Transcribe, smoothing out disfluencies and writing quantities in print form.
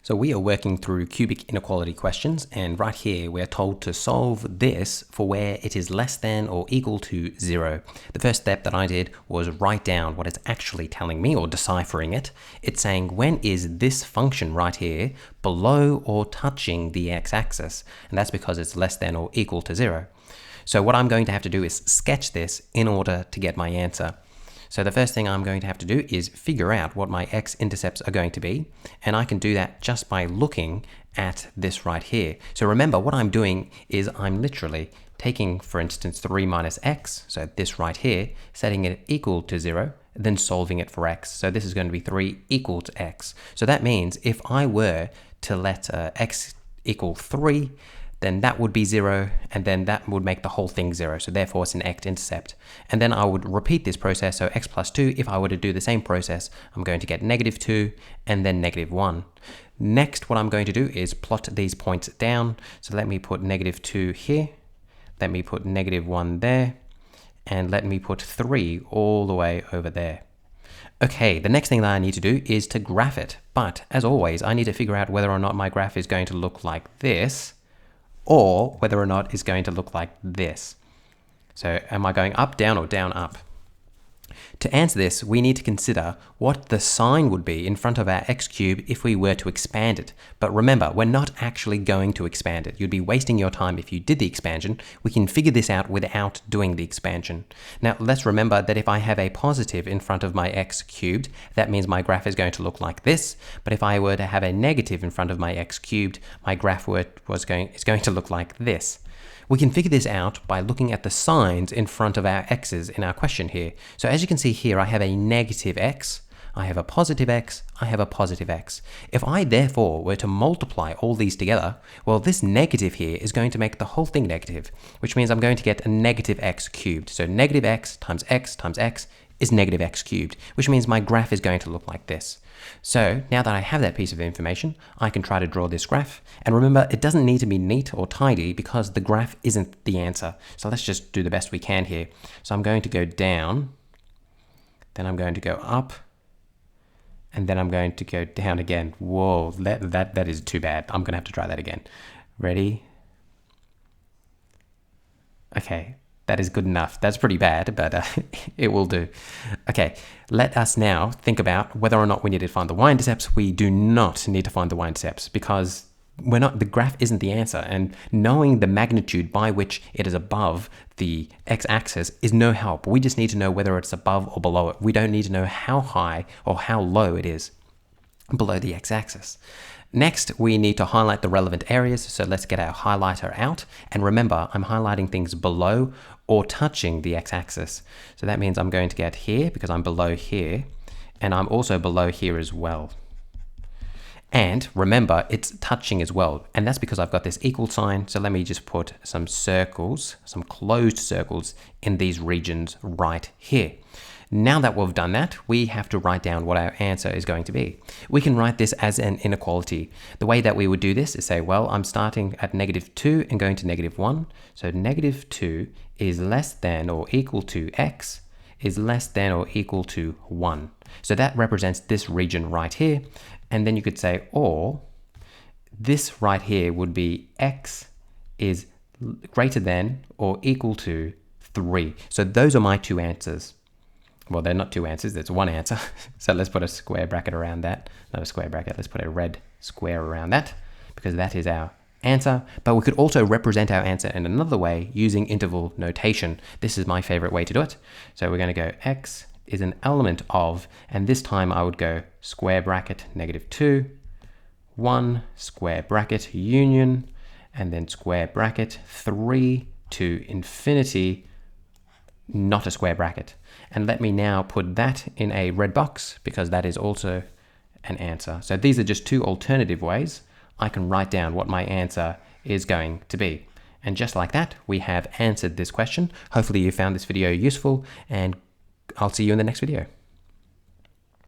So we are working through cubic inequality questions, and right here we're told to solve this for where it is less than or equal to 0. The first step that I did was write down what it's actually telling me, or deciphering it. It's saying when is this function right here below or touching the x-axis, and that's because it's less than or equal to 0. So what I'm going to have to do is sketch this in order to get my answer. So the first thing I'm going to have to do is figure out what my x-intercepts are going to be, and I can do that just by looking at this right here. So remember, what I'm doing is I'm literally taking, for instance, 3 minus x, so this right here, setting it equal to 0, then solving it for x. So this is going to be 3 equal to x. So that means if I were to let x equal 3, then that would be 0, and then that would make the whole thing 0. So therefore it's an x-intercept. And then I would repeat this process. So x plus 2, if I were to do the same process, I'm going to get -2 and then -1. Next, what I'm going to do is plot these points down. So let me put -2 here. Let me put -1 there. And let me put 3 all the way over there. Okay, the next thing that I need to do is to graph it. But as always, I need to figure out whether or not my graph is going to look like this, or whether or not it's going to look like this. So am I going up, down, or down, up? To answer this, we need to consider what the sign would be in front of our x cube if we were to expand it. But remember, we're not actually going to expand it. You'd be wasting your time if you did the expansion. We can figure this out without doing the expansion. Now, let's remember that if I have a positive in front of my x cubed, that means my graph is going to look like this. But if I were to have a negative in front of my x cubed, my graph is going to look like this. We can figure this out by looking at the signs in front of our x's in our question here. So as you can see here, I have a negative x, I have a positive x, I have a positive x. If I therefore were to multiply all these together, well, this negative here is going to make the whole thing negative, which means I'm going to get a negative x cubed. So negative x times x is negative x cubed, which means my graph is going to look like this. So now that I have that piece of information, I can try to draw this graph. And remember, it doesn't need to be neat or tidy because the graph isn't the answer. So let's just do the best we can here. So I'm going to go down, then I'm going to go up, and then I'm going to go down again. Whoa, that is too bad. I'm going to have to try that again. Ready? Okay. That is good enough. That's pretty bad, but it will do. Okay, let us now think about whether or not we need to find the y-intercepts. We do not need to find the y-intercepts because the graph isn't the answer, and knowing the magnitude by which it is above the x-axis is no help. We just need to know whether it's above or below it. We don't need to know how high or how low it is below the x-axis. Next, we need to highlight the relevant areas. So let's get our highlighter out. And remember, I'm highlighting things below or touching the x-axis. So that means I'm going to get here because I'm below here, and I'm also below here as well. And remember, it's touching as well. And that's because I've got this equal sign. So let me just put some circles, some closed circles in these regions right here. Now that we've done that, we have to write down what our answer is going to be. We can write this as an inequality. The way that we would do this is say, well, I'm starting at -2 and going to -1. So -2 is less than or equal to x is less than or equal to 1. So that represents this region right here. And then you could say, or this right here would be x is greater than or equal to 3. So those are my two answers. Well, they're not two answers, there's one answer. So let's put a square bracket around that. Not a square bracket, let's put a red square around that, because that is our answer. But we could also represent our answer in another way using interval notation. This is my favorite way to do it. So we're going to go x is an element of, and this time I would go square bracket -2, 1 square bracket union, and then square bracket 3 to infinity, not a square bracket. And let me now put that in a red box because that is also an answer. So these are just two alternative ways I can write down what my answer is going to be. And just like that, we have answered this question. Hopefully you found this video useful, and I'll see you in the next video.